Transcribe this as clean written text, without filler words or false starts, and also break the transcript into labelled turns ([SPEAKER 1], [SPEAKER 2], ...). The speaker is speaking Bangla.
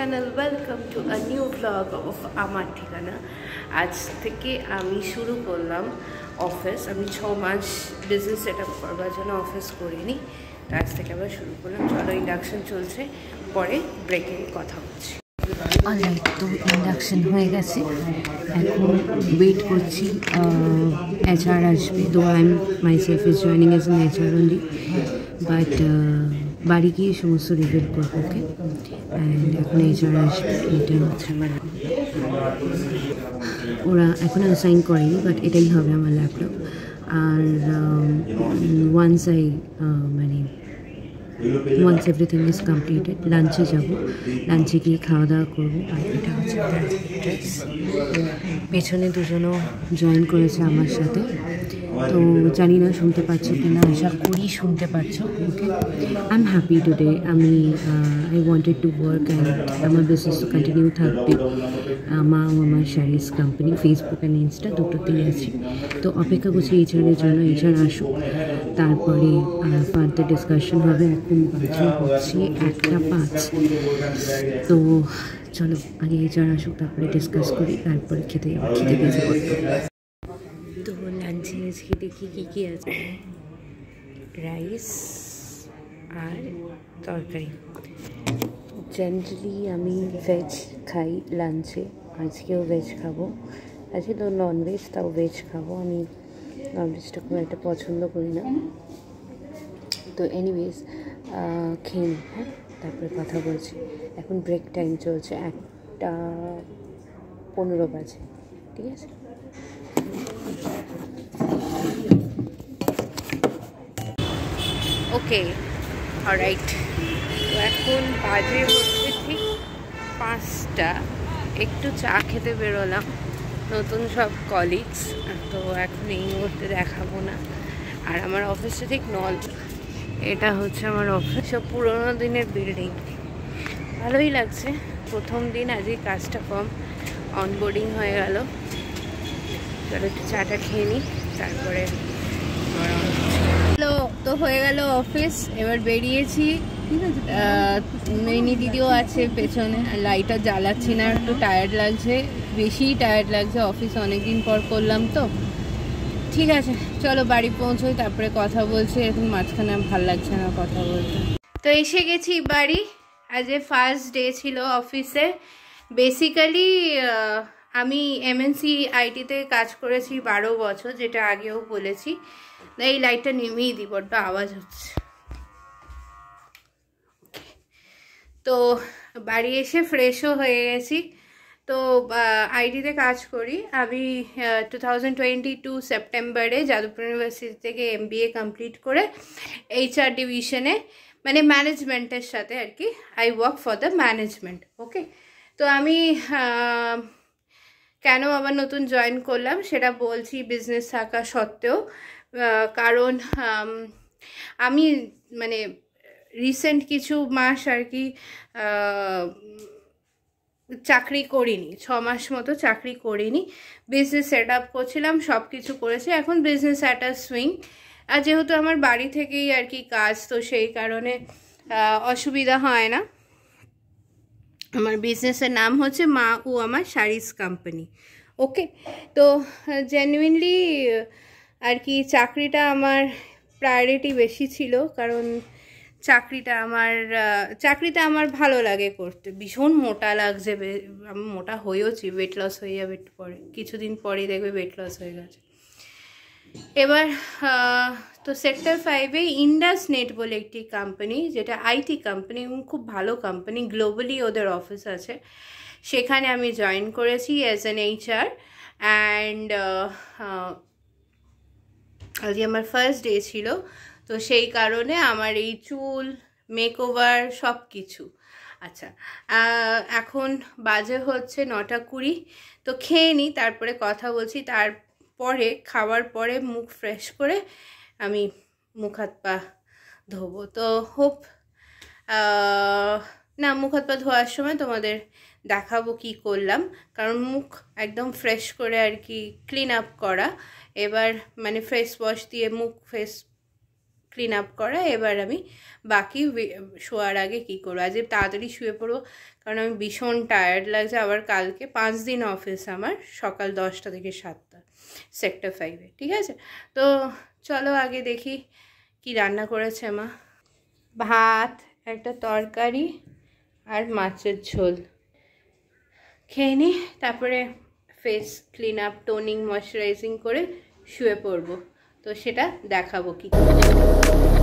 [SPEAKER 1] channel. Welcome to a new vlog of Amar Thikana. আজ থেকে আমি শুরু করলাম অফিস। আমি 6 মাস বিজনেস সেটআপ করবার জন্য অফিস করিনি, আজ থেকে আবার শুরু করলাম। চলো, ইন্ডাকশন চলছে, পরে ব্রেকে কথা হচ্ছে। অলরাইট, তো ইন্ডাকশন হয়ে গেছে, এখন ওয়েট করছি HR আসবে। তো I am myself is joining age N HR only, but বাড়ি গিয়ে সমস্ত রিভিল করবো। ওকে, অ্যান্ড এখন HR আসবে। এটা হচ্ছে আমার, ওরা এখনও অ্যাসাইন করেনি, বাট এটাই হবে আমার ল্যাপটপ। আর ওয়ান্স এভরিথিং ইজ কমপ্লিটেড, লাঞ্চে যাবো, লাঞ্চে গিয়ে খাওয়া দাওয়া করবো। আর এটা হচ্ছে ড্রেস। পেছনে দুজনও জয়েন করেছে আমার সাথে, তো জানি না শুনতে পাচ্ছ কি না, আশা করি শুনতে পাচ্ছ। ওকে, আই এম হ্যাপি টুডে। আমি I wanted to work and আমার বিজনেস তো কন্টিনিউ থাকবে। আমার saris company Facebook and Insta দুটোতেই আছি। তো অপেক্ষা করছি HR-এর জন্য, HR আসুক, তারপরে ফার্দার ডিসকাশন হবে। এখন বাজে হচ্ছে 1:05। তো চলো আগে HR আসুক, তারপরে ডিসকাস করি, তারপরে খেতে বেজে পড়বো। তো লাঞ্চে আজকে দেখি কী আছে। রাইস আর তরকারি। জেনারেলি আমি ভেজ খাই লাঞ্চে, আজকেও ভেজ খাবো। আজকে তো ননভেজ, তাও ভেজ খাবো। আমি ননভেজটা খুব একটা পছন্দ করি না। তো এনিওয়েজ খেয়ে নিই, হ্যাঁ, তারপরে কথা বলছি। এখন ব্রেক টাইম চলছে, 1:15 বাজে, ঠিক আছে। ওকে, অলরাইট, তো এখন বাজে হচ্ছে ঠিক 5টা। একটু চা খেতে বেরোলাম, নতুন সব কলিগস। তো এখন এই মুহূর্তে দেখাবো না। আর আমার অফিসটা ঠিক এটা হচ্ছে আমার অফিস। সব পুরোনো দিনের বিল্ডিং, ভালোই লাগছে। প্রথম দিন, আজকে কাজটা কম, অনবোর্ডিং হয়ে গেল। চলো একটু চাটা খেয়ে নিই, তারপরে তো হয়ে গেল অফিস। এবার বেরিয়েছি। মিনি দিদিও আছে পেছনে, লাইটটা জ্বালাচ্ছি না, একটু টায়ার্ড লাগছে, বেশি টায়ার্ড লাগছে। অফিস অনেকদিন পর করলাম তো। ঠিক আছে, চলো বাড়ি পৌঁছোই, তারপরে কথা বলছি। এখন মাঝখানে ভাল লাগছে না কথা বলতে। তো এসে গেছি বাড়ি। আজ ফার্স্ট ডে ছিল অফিসে। বেসিক্যালি আমি MNC IT-তে কাজ করেছি 12 বছর, যেটা আগেও বলেছি। এই লাইটটা নিমিয়ে দিই, বড্ড আওয়াজ হচ্ছে। তো বাড়ি এসে ফ্রেশও হয়ে গেছি। তো IT-তে কাজ করি আমি। 2022 সেপ্টেম্বরে যাদবপুর ইউনিভার্সিটি থেকে MBA কমপ্লিট করে HR ডিভিশনে, মানে ম্যানেজমেন্টের সাথে আর কি, I work for the management. Okay, তো আমি কেন আবার নতুন জয়েন করলাম সেটা বলছি, বিজনেস থাকা সত্ত্বেও। কারণ আমি মানে রিসেন্ট কিছু মাস আর কি চাকরি করিনি, 6 মাস মতো চাকরি করিনি। বিজনেস সেট আপ করছিলাম, সব কিছু করেছি। এখন বিজনেস অ্যাট আ সুইং। আর যেহেতু আমার বাড়ি থেকেই আর কি কাজ, তো সেই কারণে অসুবিধা হয় না। আমার বিজনেসের নাম হচ্ছে মা ও আমার শাড়িস কোম্পানি। ওকে, তো জেনুইনলি আর কি চাকরিটা আমার প্রায়োরিটি বেশি ছিল, কারণ চাকরিটা আমার ভালো লাগে করতে। ভীষণ মোটা লাগছে, আমি মোটা হয়েওছি, ওয়েট লস হয়ে যাবে একটু পরে, কিছুদিন পরেই দেখবে ওয়েট লস হয়ে গেছে। এবার তো সেক্টর 5-এ ইন্ডাস নেট বলে একটি কোম্পানি, যেটা IT কোম্পানি, খুব ভালো কোম্পানি, গ্লোবালি ওদের অফিস আছে, সেখানে আমি জয়েন করেছি অ্যাজ অ্যান HR। অ্যান্ড আজকে আমার ফার্স্ট ডে ছিল, তো সেই কারণে আমার এই চুল, মেকওভার সব কিছু। আচ্ছা, এখন বাজে হচ্ছে 9:20। তো খেয়ে নিই, তারপরে কথা বলছি। তারপরে খাওয়ার পরে মুখ ফ্রেশ করে আমি মুখ হাত পা ধোবো। তো হোপ না, মুখ হাত পা ধোয়ার সময় তোমাদের দেখাবো কি করলাম, কারণ মুখ একদম ফ্রেশ করে আর কি ক্লিন আপ করা। এবার মানে ফেস ওয়াশ দিয়ে মুখ ফেস
[SPEAKER 2] ক্লিন আপ করা। এবার আমি বাকি শোয়ার আগে কী করবো, আজ তাড়াতাড়ি শুয়ে পড়বো কারণ আমি ভীষণ টায়ার্ড লাগছে। আবার কালকে 5 দিন অফিস আমার, সকাল 10টা থেকে 7টা, সেক্টর 5-এ। ঠিক আছে, তো চলো আগে দেখি কি রান্না করেছে মা। ভাত, একটা তরকারি আর মাছের ঝোল খেয়ে নিই, তারপরে face clean up, toning, moisturising করে শুয়ে পড়বো। তো সেটা দেখাবো কি করে।